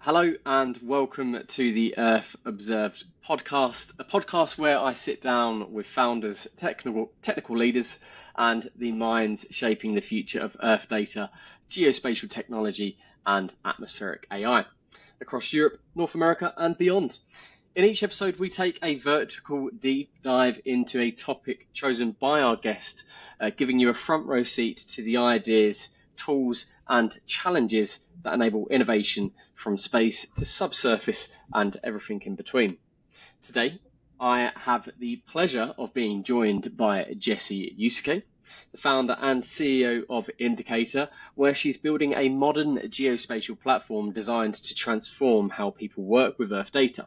Hello and welcome to the Earth Observed podcast, a podcast where I sit down with founders, technical leaders, and the minds shaping the future of Earth data, geospatial technology, and atmospheric AI across Europe, North America, and beyond. In each episode, we take a vertical deep dive into a topic chosen by our guest, giving you a front row seat to the ideas, tools, and challenges that enable innovation from space to subsurface and everything in between. Today, I have the pleasure of being joined by Jessa Uszkay, the founder and CEO of Indicator, where she's building a modern geospatial platform designed to transform how people work with Earth data.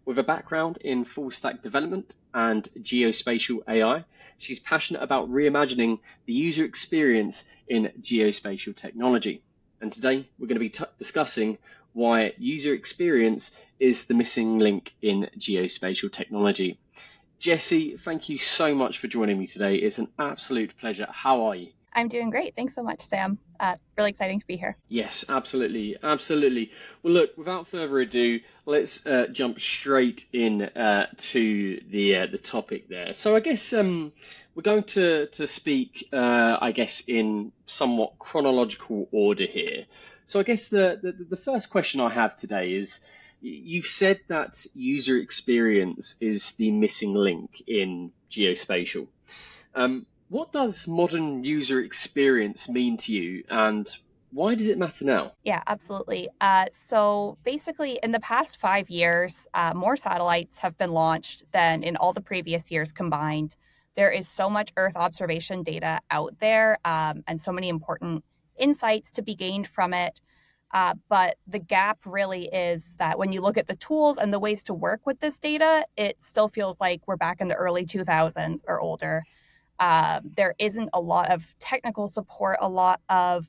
With a background in full stack development and geospatial AI, she's passionate about reimagining the user experience in geospatial technology. And today we're going to be discussing why user experience is the missing link in geospatial technology. Jessa, thank you so much for joining me today. It's an absolute pleasure. How are you? I'm doing great. Thanks so much, Sam. Really exciting to be here. Yes, absolutely. Absolutely. Well, look, without further ado, let's jump straight in to the topic there. So I guess we're going to speak, I guess, in somewhat chronological order here. So I guess the first question I have today is, you've said that user experience is the missing link in geospatial. What does modern user experience mean to you, and why does it matter now? Yeah, absolutely. So basically, in the past 5 years, more satellites have been launched than in all the previous years combined. There is so much Earth observation data out there, and so many important insights to be gained from it. But the gap really is that when you look at the tools and the ways to work with this data, it still feels like we're back in the early 2000s or older. There isn't a lot of technical support, a lot of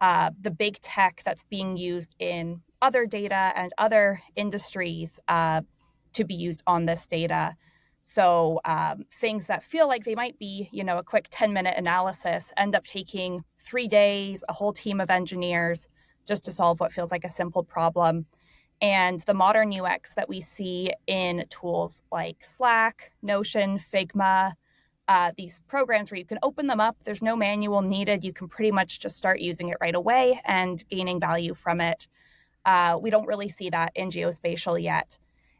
the big tech that's being used in other data and other industries to be used on this data. So things that feel like they might be, a quick 10-minute analysis end up taking 3 days, a whole team of engineers just to solve what feels like a simple problem. And the modern UX that we see in tools like Slack, Notion, Figma, these programs where you can open them up, there's no manual needed. You can pretty much just start using it right away and gaining value from it. We don't really see that in geospatial yet.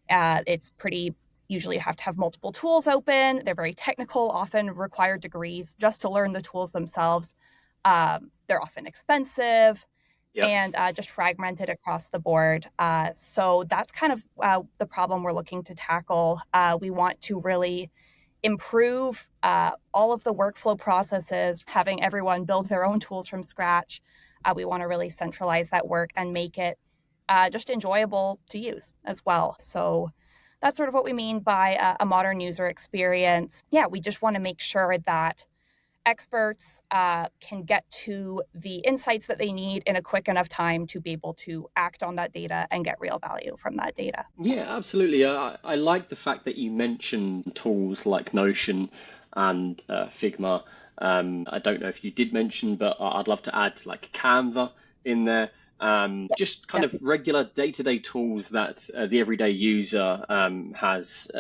It's pretty, usually you have to have multiple tools open. They're very technical, often require degrees just to learn the tools themselves. They're often expensive. Yep. And just fragmented across the board. So that's kind of the problem we're looking to tackle. We want to really improve all of the workflow processes, having everyone build their own tools from scratch. We want to really centralize that work and make it just enjoyable to use as well. So that's sort of what we mean by a modern user experience. Yeah, we just want to make sure that experts can get to the insights that they need in a quick enough time to be able to act on that data and get real value from that data. Yeah, absolutely. I like the fact that you mentioned tools like Notion and Figma. I don't know if you did mention, but I'd love to add like Canva in there. Just kind of regular day-to-day tools that the everyday user has,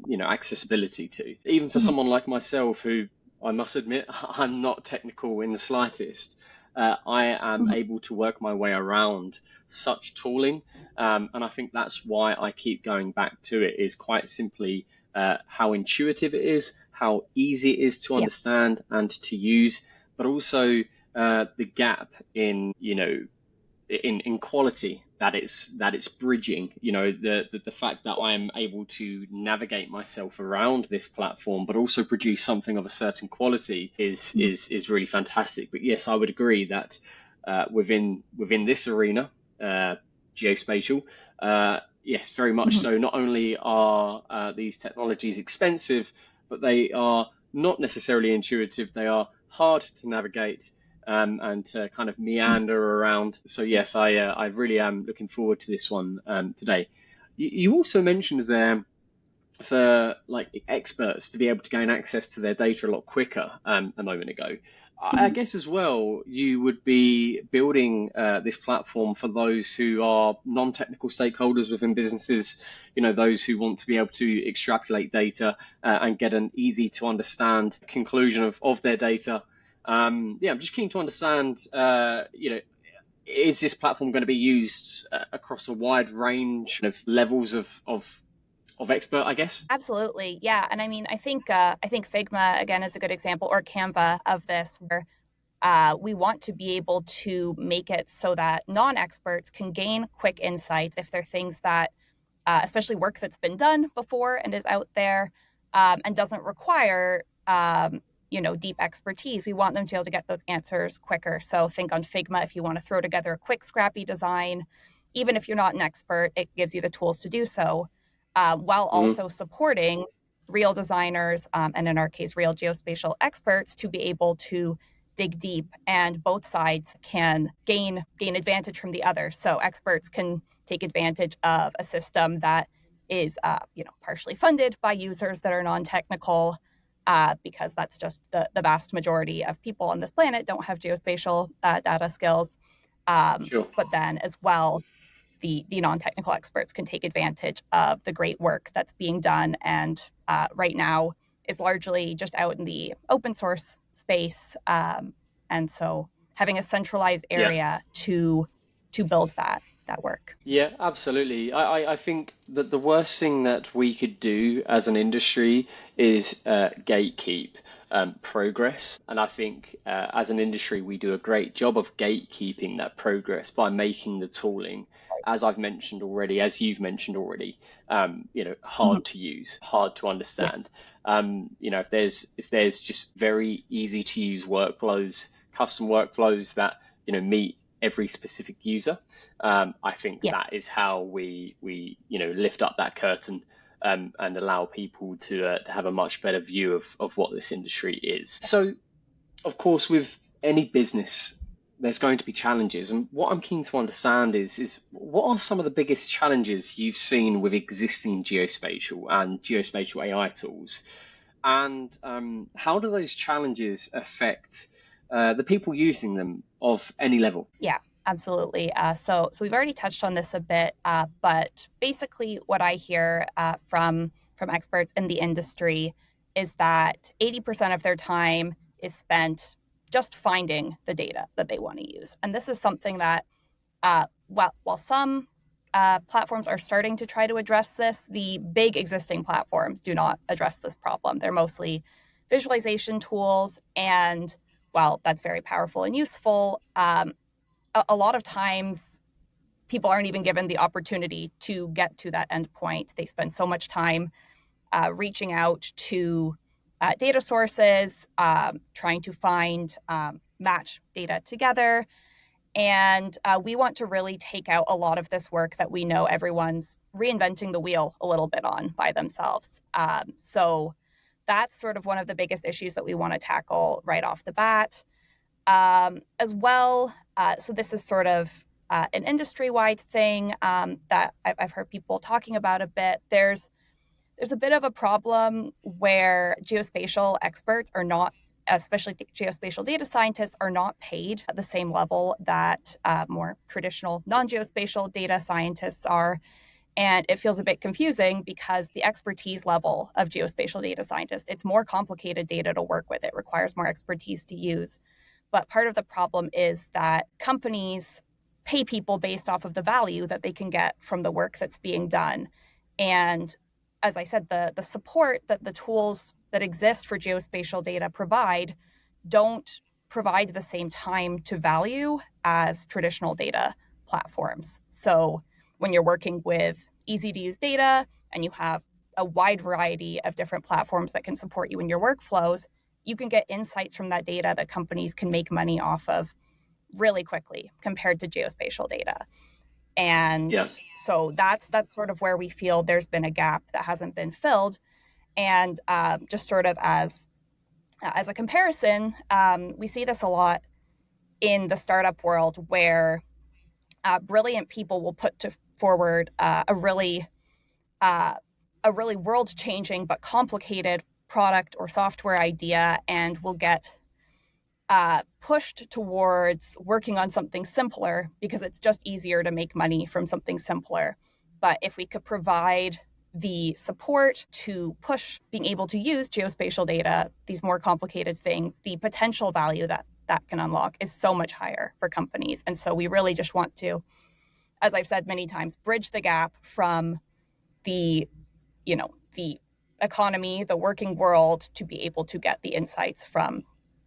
accessibility to. Even for someone like myself, who I must admit, I'm not technical in the slightest. I am able to work my way around such tooling. And I think that's why I keep going back to it, is quite simply how intuitive it is, how easy it is to understand and to use, but also the gap in, in quality that it's bridging. The fact that I am able to navigate myself around this platform but also produce something of a certain quality is really fantastic. But yes, I would agree that within this arena, geospatial, yes, very much so. Not only are these technologies expensive, but they are not necessarily intuitive. They are hard to navigate and to kind of meander around. So yes, I really am looking forward to this one today. You also mentioned there for like experts to be able to gain access to their data a lot quicker a moment ago. I guess as well, you would be building this platform for those who are non-technical stakeholders within businesses, those who want to be able to extrapolate data and get an easy to understand conclusion of their data. Yeah, I'm just keen to understand, is this platform going to be used across a wide range of levels of expert, I guess? Absolutely. Yeah. And I mean, I think Figma again is a good example, or Canva of this, where we want to be able to make it so that non-experts can gain quick insights if they're things that, especially work that's been done before and is out there, and doesn't require deep expertise. We want them to be able to get those answers quicker. So think on Figma if you want to throw together a quick, scrappy design, even if you're not an expert, it gives you the tools to do so, while Hmm. also supporting real designers, and in our case, real geospatial experts, to be able to dig deep, and both sides can gain advantage from the other. So experts can take advantage of a system that is partially funded by users that are non-technical, because that's just the vast majority of people on this planet don't have geospatial data skills. Sure. But then as well, the non-technical experts can take advantage of the great work that's being done, and right now is largely just out in the open source space. And so having a centralized Yeah. area to build that work. Yeah, absolutely. I think that the worst thing that we could do as an industry is gatekeep progress. And I think as an industry, we do a great job of gatekeeping that progress by making the tooling, as I've mentioned already, as you've mentioned already, Mhm. hard to use, hard to Yeah, understand. If there's just very easy to use workflows, custom workflows that meet every specific user. I think yeah. that is how we lift up that curtain and allow people to have a much better view of what this industry is. So, of course, with any business, there's going to be challenges, and what I'm keen to understand is what are some of the biggest challenges you've seen with existing geospatial and geospatial AI tools, and how do those challenges affect the people using them of any level? Yeah, absolutely. So we've already touched on this a bit, but basically, what I hear from experts in the industry is that 80% of their time is spent just finding the data that they want to use, and this is something that, while some platforms are starting to try to address this, the big existing platforms do not address this problem. They're mostly visualization tools, and while that's very powerful and useful, a lot of times people aren't even given the opportunity to get to that end point. They spend so much time reaching out to data sources, trying to find, match data together. And we want to really take out a lot of this work that we know everyone's reinventing the wheel a little bit on by themselves. So that's sort of one of the biggest issues that we want to tackle right off the bat, as well. So this is sort of an industry-wide thing, that I've heard people talking about a bit. There's a bit of a problem where geospatial experts are not, especially geospatial data scientists, are not paid at the same level that more traditional non-geospatial data scientists are. And it feels a bit confusing because the expertise level of geospatial data scientists, it's more complicated data to work with. It requires more expertise to use. But part of the problem is that companies pay people based off of the value that they can get from the work that's being done. And as I said, the support that the tools that exist for geospatial data provide don't provide the same time to value as traditional data platforms. So when you're working with easy to use data and you have a wide variety of different platforms that can support you in your workflows, you can get insights from that data that companies can make money off of really quickly compared to geospatial data. And Yeah. so that's sort of where we feel there's been a gap that hasn't been filled. And just sort of as a comparison, we see this a lot in the startup world, where brilliant people will put forward uh, a really world changing but complicated product or software idea, and will get pushed towards working on something simpler because it's just easier to make money from something simpler. But if we could provide the support to push being able to use geospatial data, these more complicated things, the potential value that that can unlock is so much higher for companies. And so we really just want to, as I've said many times, bridge the gap from the, the economy, the working world, to be able to get the insights from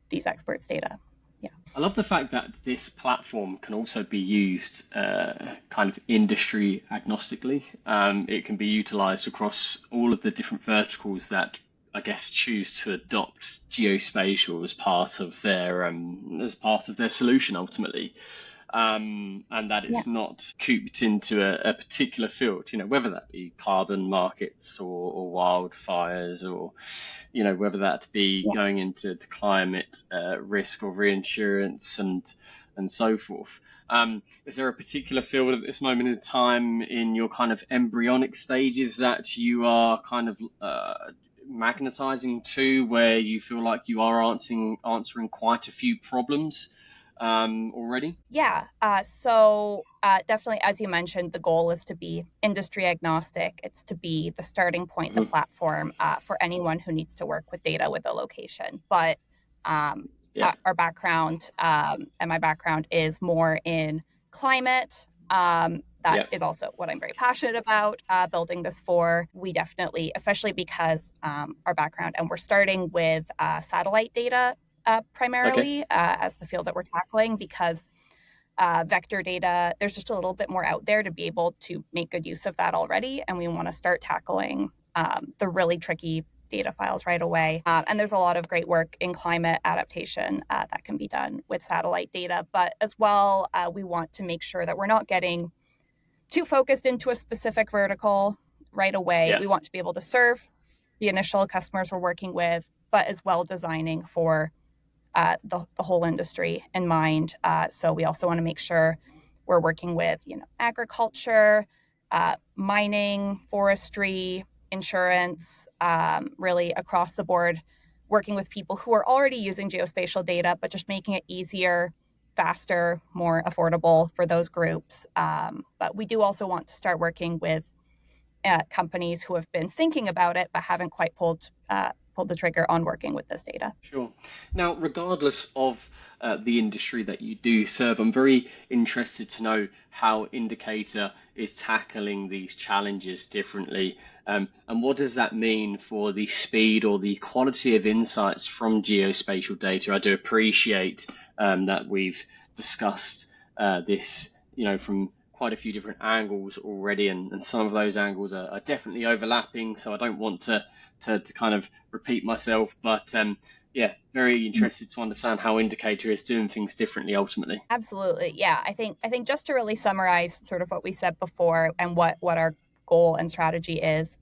these experts' data. Yeah. I love the fact that this platform can also be used kind of industry agnostically. It can be utilized across all of the different verticals that I guess choose to adopt geospatial as part of their solution ultimately. And that Yeah. it's not cooped into a particular field, whether that be carbon markets or wildfires or, whether that be Yeah. going into climate risk or reinsurance and so forth. Is there a particular field at this moment in time in your kind of embryonic stages that you are kind of magnetizing to, where you feel like you are answering quite a few problems already? Yeah. Definitely, as you mentioned, the goal is to be industry agnostic. It's to be the starting point, the Hmm. platform for anyone who needs to work with data with a location. But um, Yeah. our background and my background is more in climate. That Yeah. is also what I'm very passionate about building this for. We definitely, especially because our background, and we're starting with satellite data Okay. primarily as the field that we're tackling, because vector data, there's just a little bit more out there to be able to make good use of that already. And we want to start tackling the really tricky data files right away. And there's a lot of great work in climate adaptation that can be done with satellite data. But as well, we want to make sure that we're not getting too focused into a specific vertical right away. Yeah. We want to be able to serve the initial customers we're working with, but as well designing for the whole industry in mind. So we also want to make sure we're working with agriculture, mining, forestry, insurance, really across the board, working with people who are already using geospatial data, but just making it easier, faster, more affordable for those groups. But we do also want to start working with companies who have been thinking about it but haven't quite pulled the trigger on working with this data. Sure. Now, regardless of the industry that you do serve, I'm very interested to know how Indicator is tackling these challenges differently. And what does that mean for the speed or the quality of insights from geospatial data? I do appreciate that we've discussed this, from quite a few different angles already, and some of those angles are definitely overlapping. So I don't want to kind of repeat myself, but yeah, very interested to understand how Indicator is doing things differently ultimately. Absolutely. Yeah. I think just to really summarize sort of what we said before and what our goal and strategy is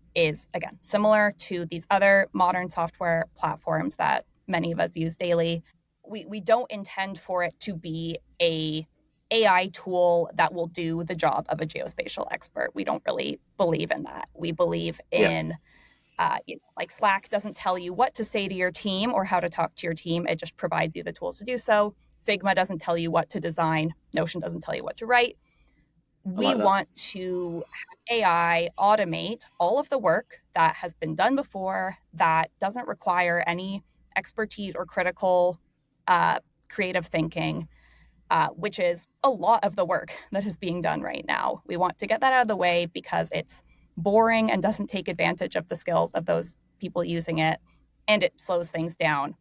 again similar to these other modern software platforms that many of us use daily. We don't intend for it to be a AI tool that will do the job of a geospatial expert. We don't really believe in that. We believe Yeah. in like Slack doesn't tell you what to say to your team or how to talk to your team. It just provides you the tools to do so. Figma doesn't tell you what to design. Notion doesn't tell you what to write. I We like that. want to have AI automate all of the work that has been done before that doesn't require any expertise or critical uh, creative thinking, which is a lot of the work that is being done right now. We want to get that out of the way because it's boring and doesn't take advantage of the skills of those people using it, and it slows things down.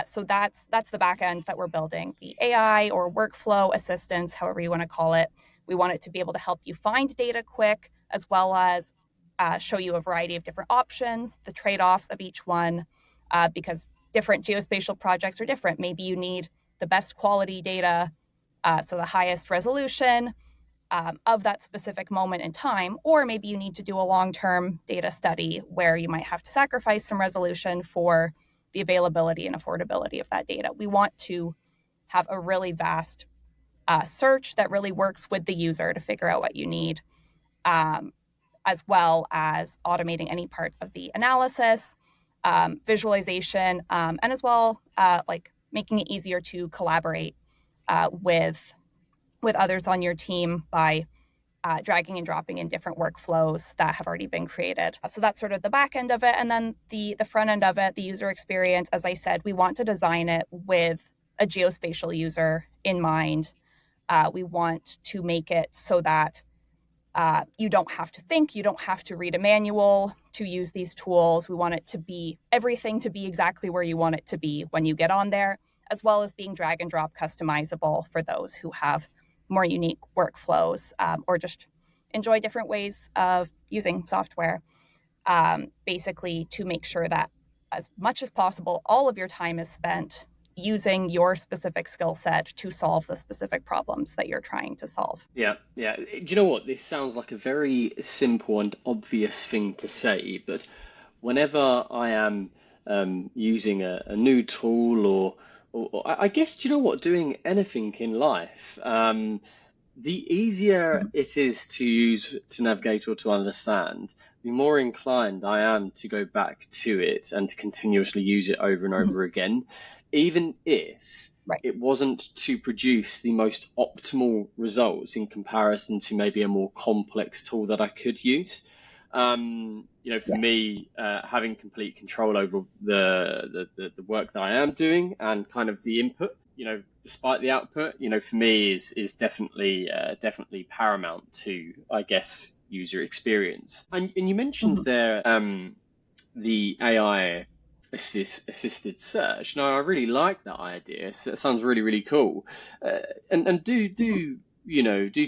So that's the back end that we're building, the AI or workflow assistance, however you want to call it. We want it to be able to help you find data quick, as well as show you a variety of different options, the trade-offs of each one, because different geospatial projects are different. Maybe you need the best quality data, so the highest resolution of that specific moment in time, or maybe you need to do a long-term data study where you might have to sacrifice some resolution for the availability and affordability of that data. We want to have a really vast search that really works with the user to figure out what you need, um, as well as automating any parts of the analysis, visualization, and as well like making it easier to collaborate with others on your team by dragging and dropping in different workflows that have already been created. So that's sort of the back end of it. And then the front end of it, the user experience, as I said, we want to design it with a geospatial user in mind. We want to make it so that you don't have to think, you don't have to read a manual to use these tools. We want it to be everything to be exactly where you want it to be when you get on there, as well as being drag and drop customizable for those who have more unique workflows or just enjoy different ways of using software. Basically, to make sure that as much as possible, all of your time is spent using your specific skill set to solve the specific problems that you're trying to solve. Yeah, yeah. Do you know what? This sounds like a very simple and obvious thing to say, but whenever I am using a new tool or I guess, do you know what? Doing anything in life, the easier it is to use, to navigate, or to understand, the more inclined I am to go back to it and to continuously use it over and over again, even if Right. it wasn't to produce the most optimal results in comparison to maybe a more complex tool that I could use. For me, having complete control over the work that I am doing and kind of the input, despite the output, for me is definitely paramount to, I guess, user experience. And you mentioned there the AI assisted search. Now, I really like that idea. So it sounds really, really cool. And do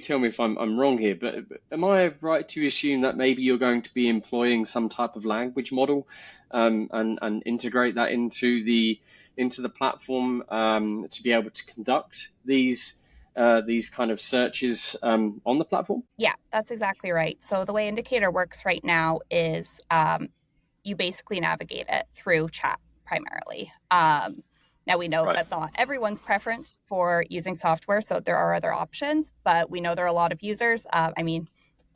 tell me if I'm wrong here, but am I right to assume that maybe you're going to be employing some type of language model and integrate that into the platform to be able to conduct these kind of searches on the platform? Yeah, that's exactly right. So the way Indicator works right now is you basically navigate it through chat primarily. Now, we know Right. that's not everyone's preference for using software, so there are other options, but we know there are a lot of users. A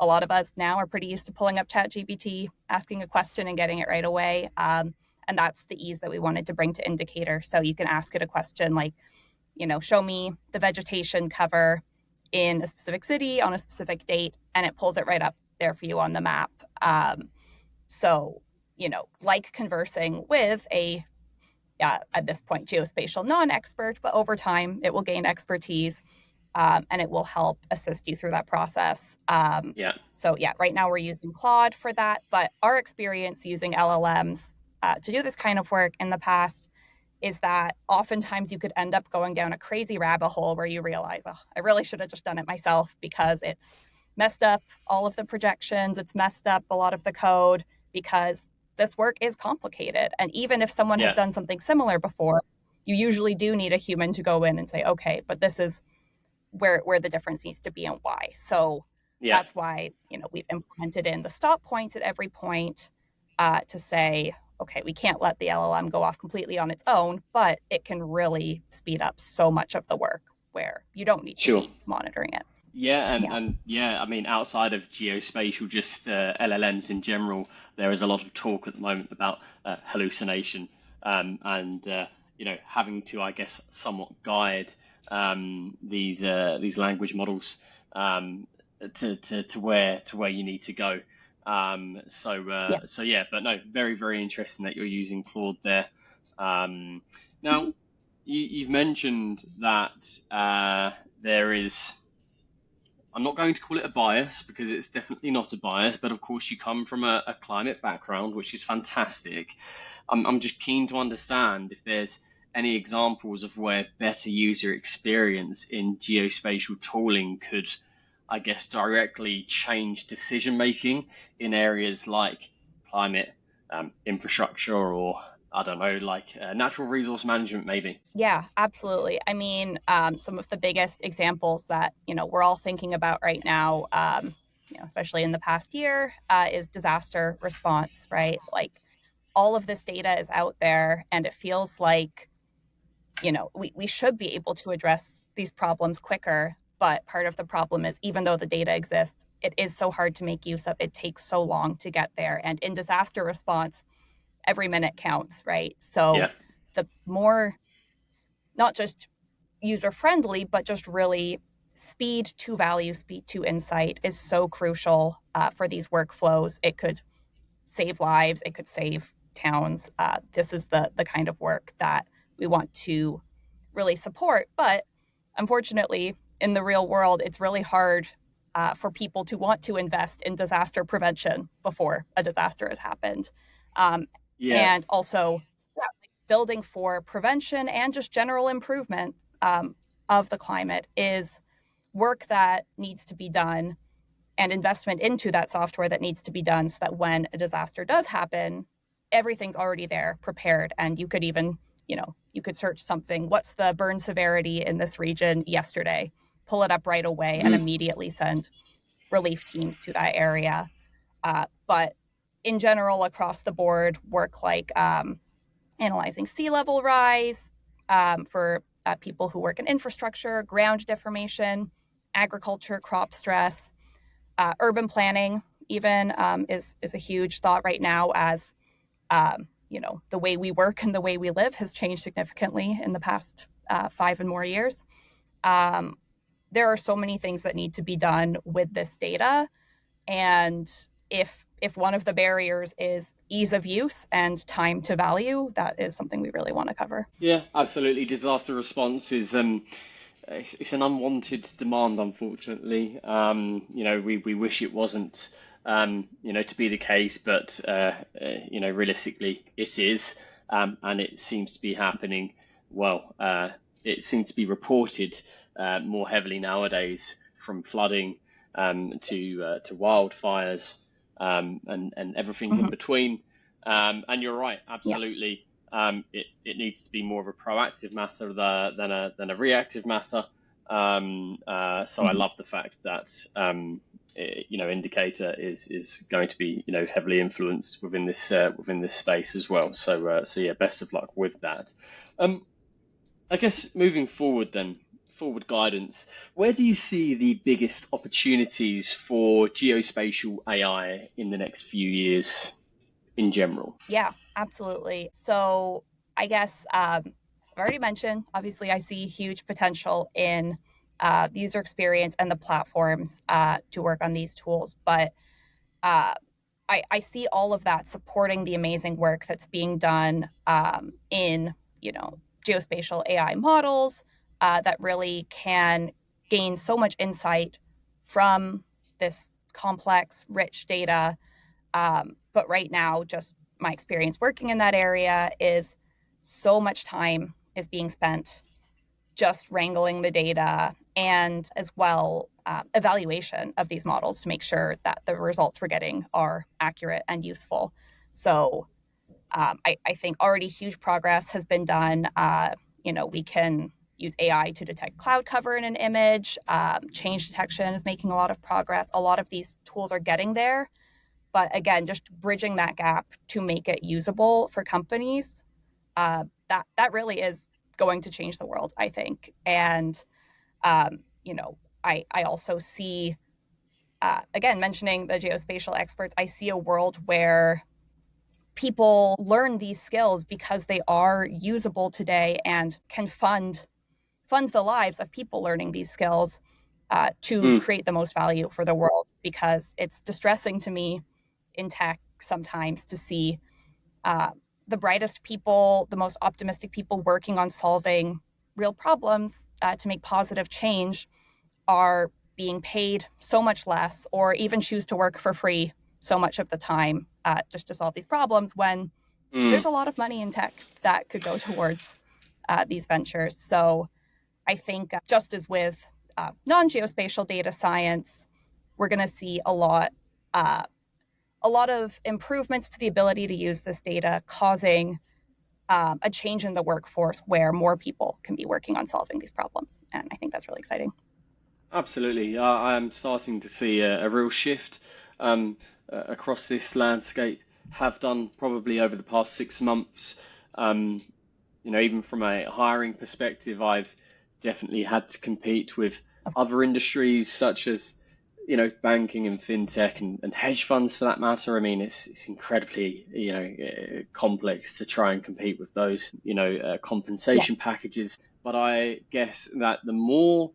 lot of us now are pretty used to pulling up ChatGPT, asking a question and getting it right away. And that's the ease that we wanted to bring to Indicator. So you can ask it a question like, show me the vegetation cover in a specific city on a specific date, and it pulls it right up there for you on the map. So, like conversing with a, at this point, geospatial non-expert, but over time it will gain expertise and it will help assist you through that process. Yeah. So, right now we're using Claude for that, but our experience using LLMs to do this kind of work in the past is that oftentimes you could end up going down a crazy rabbit hole where you realize, oh, I really should have just done it myself because it's messed up all of the projections, it's messed up a lot of the code because this work is complicated. And even if someone has done something similar before, you usually do need a human to go in and say, okay, but this is where the difference needs to be and why. So that's why, we've implemented in the stop points at every point to say, okay, we can't let the LLM go off completely on its own, but it can really speed up so much of the work where you don't need to be monitoring it. Outside of geospatial, just LLMs in general, there is a lot of talk at the moment about hallucination and having to, I guess, somewhat guide these language models to where you need to go. But no, very, very interesting that you're using Claude there. Now, you've mentioned that there is, I'm not going to call it a bias because it's definitely not a bias, but of course you come from a climate background, which is fantastic. I'm just keen to understand if there's any examples of where better user experience in geospatial tooling could, I guess, directly change decision making in areas like climate, infrastructure, or I don't know, like natural resource management, maybe. Yeah, absolutely. Some of the biggest examples that we're all thinking about right now, especially in the past year, is disaster response. Right, like all of this data is out there, and it feels like we should be able to address these problems quicker. But part of the problem is, even though the data exists, it is so hard to make use of. It takes so long to get there. And in disaster response, every minute counts, right? So the more not just user friendly, but just really speed to value, speed to insight is so crucial for these workflows. It could save lives, it could save towns. This is the kind of work that we want to really support. But unfortunately, in the real world, it's really hard for people to want to invest in disaster prevention before a disaster has happened. Um, Yeah. and also, yeah, building for prevention and just general improvement of the climate is work that needs to be done, and investment into that software that needs to be done so that when a disaster does happen, everything's already there, prepared. And you could even, you could search something, what's the burn severity in this region yesterday, pull it up right away and Mm. immediately send relief teams to that area. But in general, across the board, work like analyzing sea level rise for people who work in infrastructure, ground deformation, agriculture, crop stress, urban planning even is a huge thought right now as the way we work and the way we live has changed significantly in the past 5 and more years. Um, there are so many things that need to be done with this data, and if one of the barriers is ease of use and time to value, that is something we really want to cover. Yeah, absolutely. Disaster response is it's an unwanted demand, unfortunately. We wish it wasn't, to be the case, but realistically, it is, and it seems to be happening. Well, it seems to be reported more heavily nowadays, from flooding to wildfires, and everything in Mm-hmm. between. And you're right, Yeah. absolutely. It needs to be more of a proactive matter than a reactive matter. So I Mm-hmm. love the fact that indicator is going to be heavily influenced within this space as well. So yeah, best of luck with that. Um, I guess moving forward then, forward guidance, where do you see the biggest opportunities for geospatial AI in the next few years in general? Yeah, absolutely. So I guess, as I've already mentioned, obviously I see huge potential in the user experience and the platforms to work on these tools. But uh, I see all of that supporting the amazing work that's being done in, geospatial AI models that really can gain so much insight from this complex, rich data. But right now, just my experience working in that area is so much time is being spent just wrangling the data and as well evaluation of these models to make sure that the results we're getting are accurate and useful. So I think already huge progress has been done. We can use AI to detect cloud cover in an image. Change detection is making a lot of progress. A lot of these tools are getting there, but again, just bridging that gap to make it usable for companies, that really is going to change the world, I think. And um, you know, I also see, again, mentioning the geospatial experts, I see a world where people learn these skills because they are usable today and can fund the lives of people learning these skills to Mm, create the most value for the world. Because it's distressing to me in tech sometimes to see uh, the brightest people, the most optimistic people working on solving real problems to make positive change are being paid so much less or even choose to work for free so much of the time just to solve these problems when mm. there's a lot of money in tech that could go towards these ventures. So I think just as with non-geospatial data science, we're going to see uh, a lot of improvements to the ability to use this data, causing a change in the workforce where more people can be working on solving these problems. And I think that's really exciting. Absolutely. I am starting to see a real shift across this landscape. Have done probably over the past 6 months. Um, Even from a hiring perspective, I've definitely had to compete with Of course. other industries such as, banking and fintech and hedge funds for that matter. I mean, it's incredibly, complex to try and compete with those, Yeah. compensation packages. but I guess that the more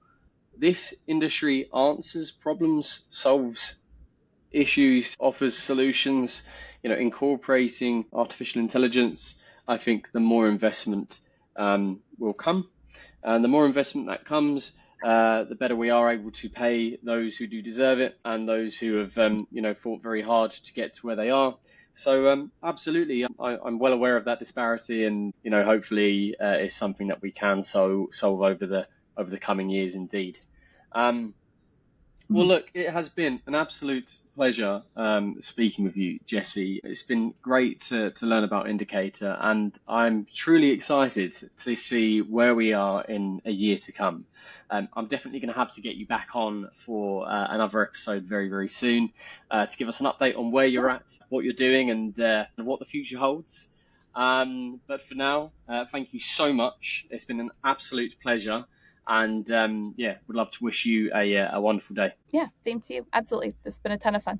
this industry answers problems, solves issues, offers solutions, incorporating artificial intelligence, I think the more investment will come. And the more investment that comes, the better we are able to pay those who do deserve it and those who have, fought very hard to get to where they are. So absolutely, I'm well aware of that disparity, and hopefully it's something that we can solve over the coming years, indeed. Well, look, it has been an absolute pleasure speaking with you, Jesse. It's been great to learn about Indicator, and I'm truly excited to see where we are in a year to come. I'm definitely going to have to get you back on for another episode very, very soon to give us an update on where you're at, what you're doing, and what the future holds. But for now, thank you so much. It's been an absolute pleasure. And would love to wish you a wonderful day. Yeah, same to you. Absolutely. This has been a ton of fun.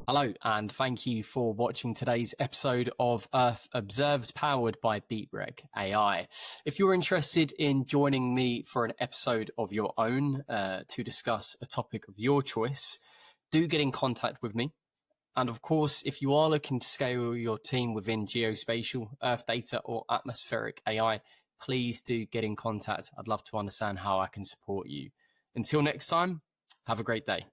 Hello, and thank you for watching today's episode of Earth Observed, powered by DeepRec AI. If you're interested in joining me for an episode of your own to discuss a topic of your choice, do get in contact with me. And of course, if you are looking to scale your team within geospatial, Earth data, or atmospheric AI, please do get in contact. I'd love to understand how I can support you. Until next time, have a great day.